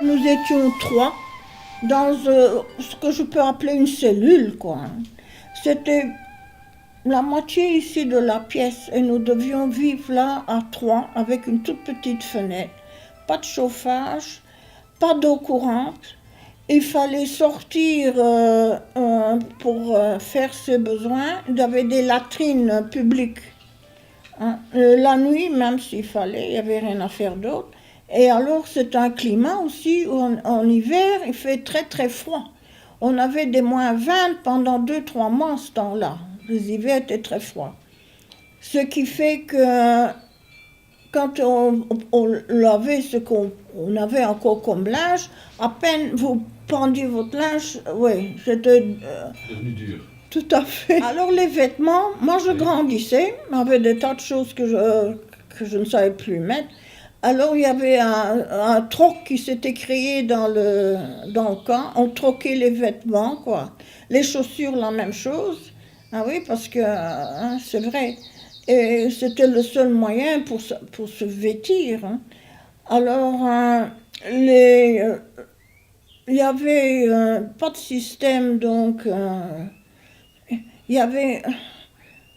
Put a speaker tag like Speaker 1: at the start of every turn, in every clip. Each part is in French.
Speaker 1: Nous étions trois dans ce que je peux appeler une cellule, quoi. C'était la moitié ici de la pièce et nous devions vivre là à trois avec une toute petite fenêtre. Pas de chauffage, pas d'eau courante. Il fallait sortir pour faire ses besoins. Il y avait des latrines publiques. Hein. La nuit, même s'il fallait, il n'y avait rien à faire d'autre. Et alors, c'est un climat aussi où en hiver, il fait très très froid. On avait des -20 pendant 2-3 mois en ce temps-là. Les hivers étaient très froids. Ce qui fait que quand on lavait ce qu'on avait encore comme linge, à peine vous pendiez votre linge, oui, c'était
Speaker 2: devenu dur.
Speaker 1: Tout à fait. Alors les vêtements, moi je grandissais, j'avais des tas de choses que je ne savais plus mettre. Alors il y avait un troc qui s'était créé dans le camp, on troquait les vêtements, quoi. Les chaussures, la même chose. Ah oui, parce que hein, c'est vrai. Et c'était le seul moyen pour se vêtir. Hein. Alors, il y avait pas de système, donc il y avait,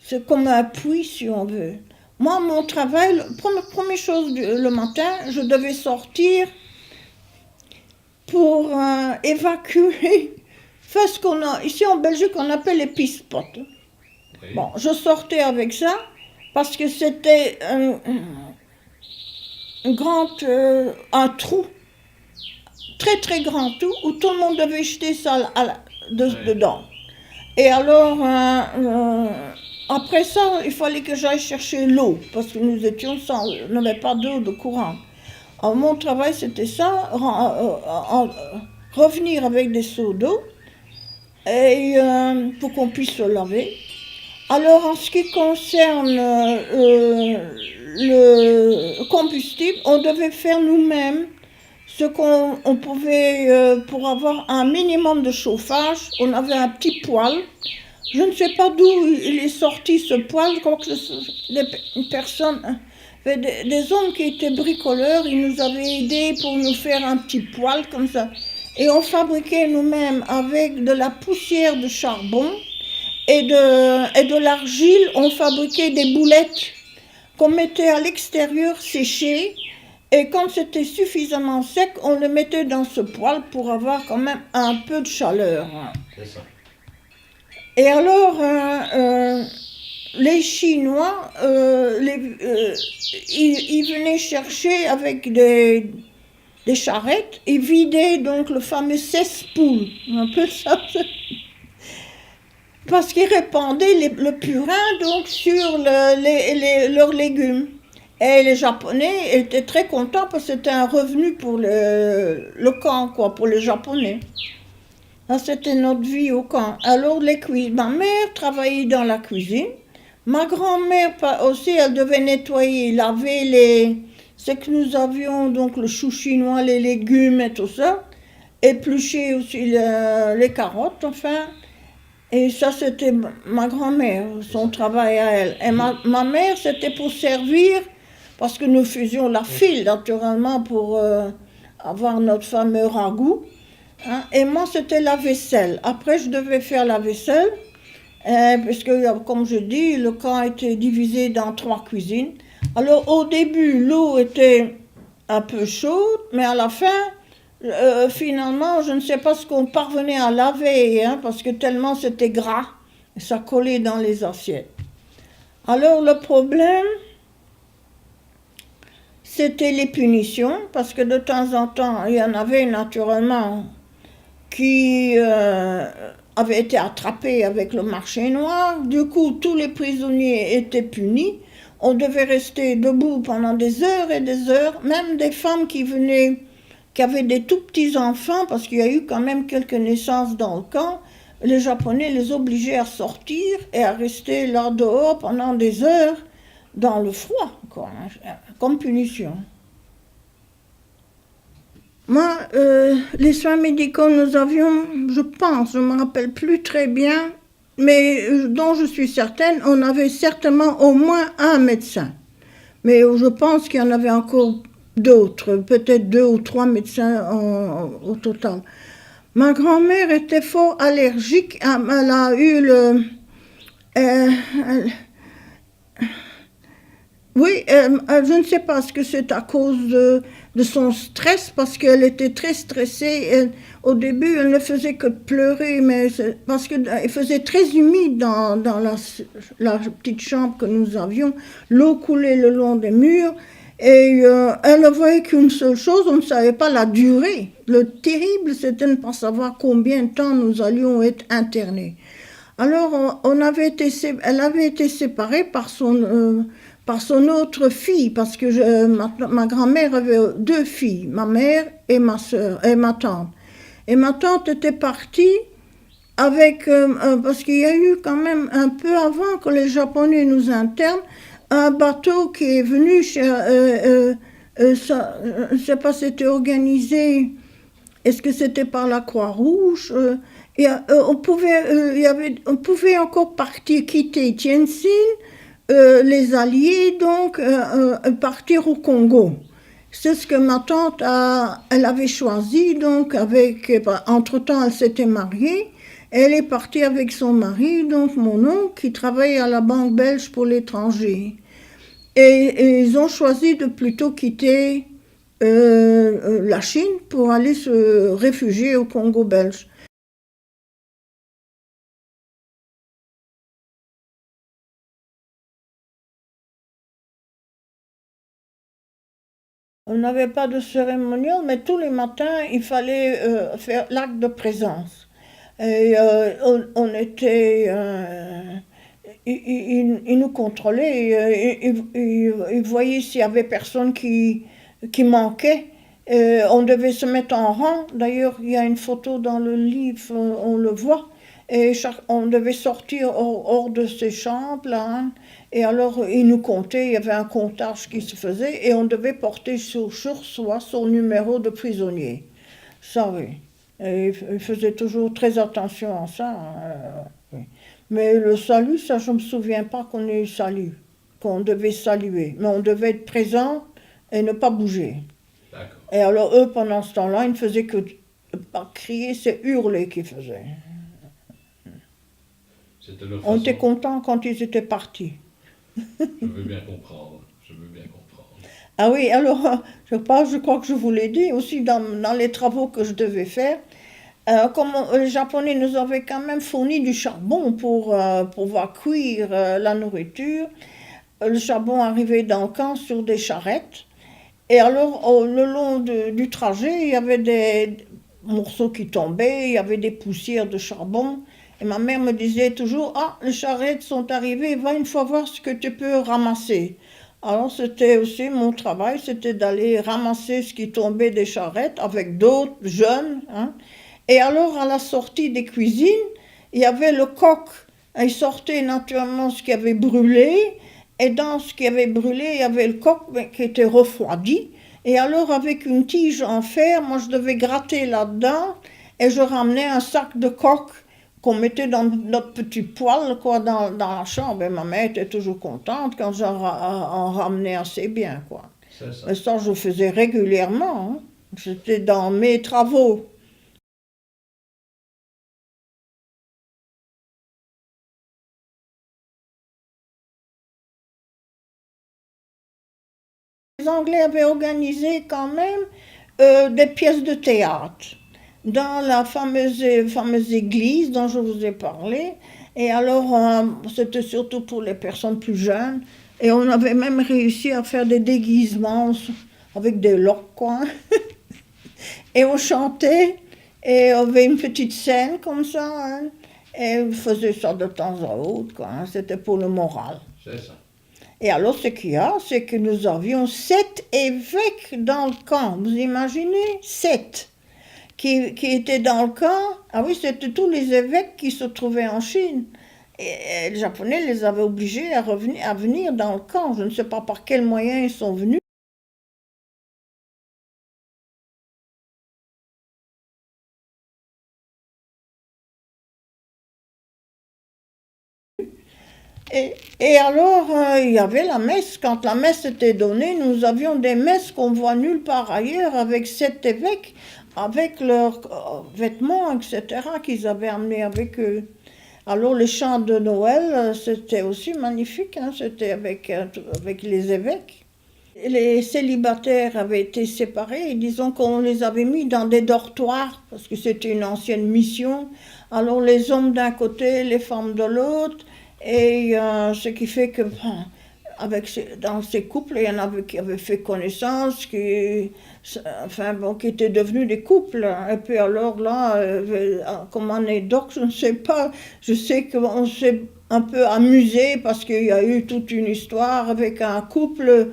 Speaker 1: c'est comme un puits si on veut. Moi, mon travail, première chose le matin, je devais sortir pour évacuer, faire ce qu'on a, ici en Belgique, on appelle les pispots.
Speaker 2: Oui.
Speaker 1: Bon, je sortais avec ça parce que c'était un trou, très très grand trou, où tout le monde devait jeter ça dedans. Et alors, après ça, il fallait que j'aille chercher l'eau, parce que nous étions sans, on n'avait pas d'eau de courant. Alors, mon travail, c'était ça, revenir avec des seaux d'eau, et pour qu'on puisse se laver. Alors, en ce qui concerne le combustible, on devait faire nous-mêmes ce qu'on pouvait, pour avoir un minimum de chauffage. On avait un petit poêle. Je ne sais pas d'où il est sorti ce poêle. Je crois que des personnes, des hommes qui étaient bricoleurs, ils nous avaient aidés pour nous faire un petit poêle comme ça. Et on fabriquait nous-mêmes avec de la poussière de charbon et de l'argile. On fabriquait des boulettes qu'on mettait à l'extérieur sécher. Et quand c'était suffisamment sec, on le mettait dans ce poêle pour avoir quand même un peu de chaleur.
Speaker 2: C'est ça.
Speaker 1: Et alors, les Chinois, ils venaient chercher avec des charrettes, ils vidaient donc le fameux cesspool, un peu ça, parce qu'ils répandaient le purin donc sur leurs légumes. Et les Japonais étaient très contents parce que c'était un revenu pour le camp, quoi, pour les Japonais. Ça, c'était notre vie au camp. Alors, ma mère travaillait dans la cuisine. Ma grand-mère aussi, elle devait nettoyer, laver ce que nous avions, donc le chou chinois, les légumes et tout ça. Éplucher aussi les carottes, enfin. Et ça, c'était ma grand-mère, son travail à elle. Et ma mère, c'était pour servir, parce que nous faisions la file, naturellement, pour avoir notre fameux ragoût. Hein. Et moi, c'était la vaisselle. Après, je devais faire la vaisselle, puisque, comme je dis, le camp était divisé dans 3 cuisines. Alors, au début, l'eau était un peu chaude, mais à la fin, finalement, je ne sais pas ce qu'on parvenait à laver, hein, parce que tellement c'était gras, et ça collait dans les assiettes. Alors, le problème, c'était les punitions, parce que de temps en temps, il y en avait naturellement qui avaient été attrapés avec le marché noir. Du coup, tous les prisonniers étaient punis. On devait rester debout pendant des heures et des heures. Même des femmes qui avaient des tout petits enfants, parce qu'il y a eu quand même quelques naissances dans le camp, les Japonais les obligeaient à sortir et à rester là dehors pendant des heures dans le froid, quoi, comme punition. Moi, les soins médicaux, nous avions, je pense, je ne me rappelle plus très bien, mais dont je suis certaine, on avait certainement au moins un médecin. Mais je pense qu'il y en avait encore d'autres, peut-être 2 ou 3 médecins au total. Ma grand-mère était fort allergique, elle a eu elle- oui, je ne sais pas ce que c'est à cause de son stress, parce qu'elle était très stressée. Au début, elle ne faisait que pleurer, mais parce qu'il faisait très humide dans la petite chambre que nous avions. L'eau coulait le long des murs, et elle ne voyait qu'une seule chose, on ne savait pas la durée. Le terrible, c'était de ne pas savoir combien de temps nous allions être internés. Alors, elle avait été séparée par son autre fille, parce que ma grand-mère avait 2 filles, ma mère et ma soeur, et ma tante. Et ma tante était partie parce qu'il y a eu quand même un peu avant que les Japonais nous internent, un bateau qui est venu je ne sais pas si c'était organisé. Est-ce que c'était par la Croix-Rouge? On pouvait encore partir, quitter Tientsin, les Alliés, donc partir au Congo. C'est ce que ma tante elle avait choisi, donc entre-temps elle s'était mariée, elle est partie avec son mari, donc mon oncle, qui travaille à la Banque belge pour l'étranger. Et ils ont choisi de plutôt quitter la Chine pour aller se réfugier au Congo belge. On n'avait pas de cérémonial, mais tous les matins, il fallait faire l'acte de présence. Et on était... ils nous contrôlaient, ils voyaient s'il y avait personne qui manquait. On devait se mettre en rang. D'ailleurs, il y a une photo dans le livre, on le voit. Et on devait sortir hors de ces chambres, là, hein. Et alors, ils nous comptaient, il y avait un comptage qui se faisait, et on devait porter sur soi son numéro de prisonnier. Ça, oui. Et ils faisaient toujours très attention à ça, hein, oui. Mais le salut, ça, je ne me souviens pas qu'on ait eu salut, qu'on devait saluer. Mais on devait être présent et ne pas bouger.
Speaker 2: D'accord.
Speaker 1: Et alors, eux, pendant ce temps-là, ils ne faisaient que pas crier, c'est hurler qu'ils faisaient.
Speaker 2: C'était leur
Speaker 1: On était
Speaker 2: façon.
Speaker 1: contents quand ils étaient partis.
Speaker 2: Je veux bien comprendre. Je veux bien comprendre.
Speaker 1: Ah oui, alors, je crois que je vous l'ai dit aussi dans les travaux que je devais faire. Comme les Japonais nous avaient quand même fourni du charbon pour pouvoir cuire la nourriture, le charbon arrivait dans le camp sur des charrettes. Et alors, le long du trajet, il y avait des morceaux qui tombaient, il y avait des poussières de charbon. Et ma mère me disait toujours, ah, les charrettes sont arrivées, va une fois voir ce que tu peux ramasser. Alors, c'était aussi mon travail, c'était d'aller ramasser ce qui tombait des charrettes avec d'autres jeunes, hein. Et alors, à la sortie des cuisines, il y avait le coq. Il sortait naturellement ce qui avait brûlé, et dans ce qui avait brûlé, il y avait le coq qui était refroidi. Et alors, avec une tige en fer, moi, je devais gratter là-dedans, et je ramenais un sac de coq qu'on mettait dans notre petit poêle, quoi, dans la chambre. Et ma mère était toujours contente quand en ramenais assez bien, quoi.
Speaker 2: C'est ça.
Speaker 1: Et ça, je faisais régulièrement, hein. C'était dans mes travaux. Les Anglais avaient organisé quand même des pièces de théâtre dans la fameuse église dont je vous ai parlé. Et alors, c'était surtout pour les personnes plus jeunes. Et on avait même réussi à faire des déguisements avec des loques, quoi. Et on chantait, et on avait une petite scène comme ça, hein. Et on faisait ça de temps à autre, quoi, hein. C'était pour le moral.
Speaker 2: C'est ça.
Speaker 1: Et alors, ce qu'il y a, c'est que nous avions 7 évêques dans le camp. Vous imaginez? 7 qui étaient dans le camp. Ah oui, c'était tous les évêques qui se trouvaient en Chine. Et les Japonais les avaient obligés à venir dans le camp. Je ne sais pas par quels moyens ils sont venus. Et alors, il y avait la messe. Quand la messe était donnée, nous avions des messes qu'on voit nulle part ailleurs, avec 7 évêques, avec leurs vêtements, etc., qu'ils avaient amenés avec eux. Alors, les chants de Noël, c'était aussi magnifique, hein, c'était avec les évêques. Les célibataires avaient été séparés, et disons qu'on les avait mis dans des dortoirs, parce que c'était une ancienne mission. Alors, les hommes d'un côté, les femmes de l'autre. Et ce qui fait que dans ces couples, il y en avait qui avaient fait connaissance, qui étaient devenus des couples. Et puis alors là, comme anecdote, je ne sais pas, je sais qu'on s'est un peu amusé parce qu'il y a eu toute une histoire avec un couple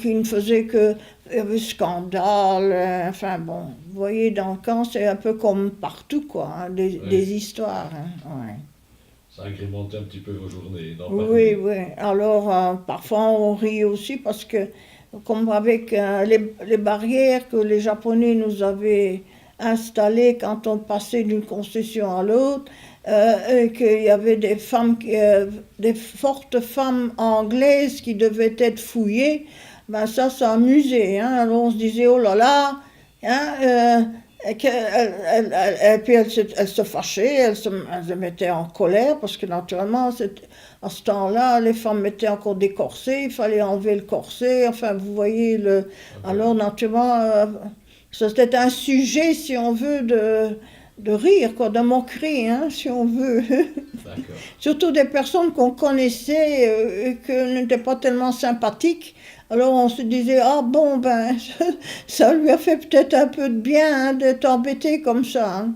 Speaker 1: qui ne faisait que... Il y avait scandale, vous voyez, dans le camp, c'est un peu comme partout, quoi, hein, des histoires. Hein, ouais.
Speaker 2: Ça agrémentait un petit peu vos journées, non?
Speaker 1: Oui, oui. Alors, parfois, on rit aussi parce que, comme avec les barrières que les Japonais nous avaient installées quand on passait d'une concession à l'autre, et qu'il y avait des femmes, des fortes femmes anglaises qui devaient être fouillées, ben ça amusait. Hein. Alors, on se disait, oh là là, hein, et puis elle se fâchait, elle se mettait en colère, parce que naturellement, à ce temps-là, les femmes mettaient encore des corsets, il fallait enlever le corset, enfin, vous voyez, alors naturellement, c'était un sujet, si on veut, de rire, quoi, de moquerie, hein, si on veut. Surtout des personnes qu'on connaissait et qui n'étaient pas tellement sympathiques. Alors on se disait, ah bon, ben, ça lui a fait peut-être un peu de bien hein, d'être embêté comme ça. Hein.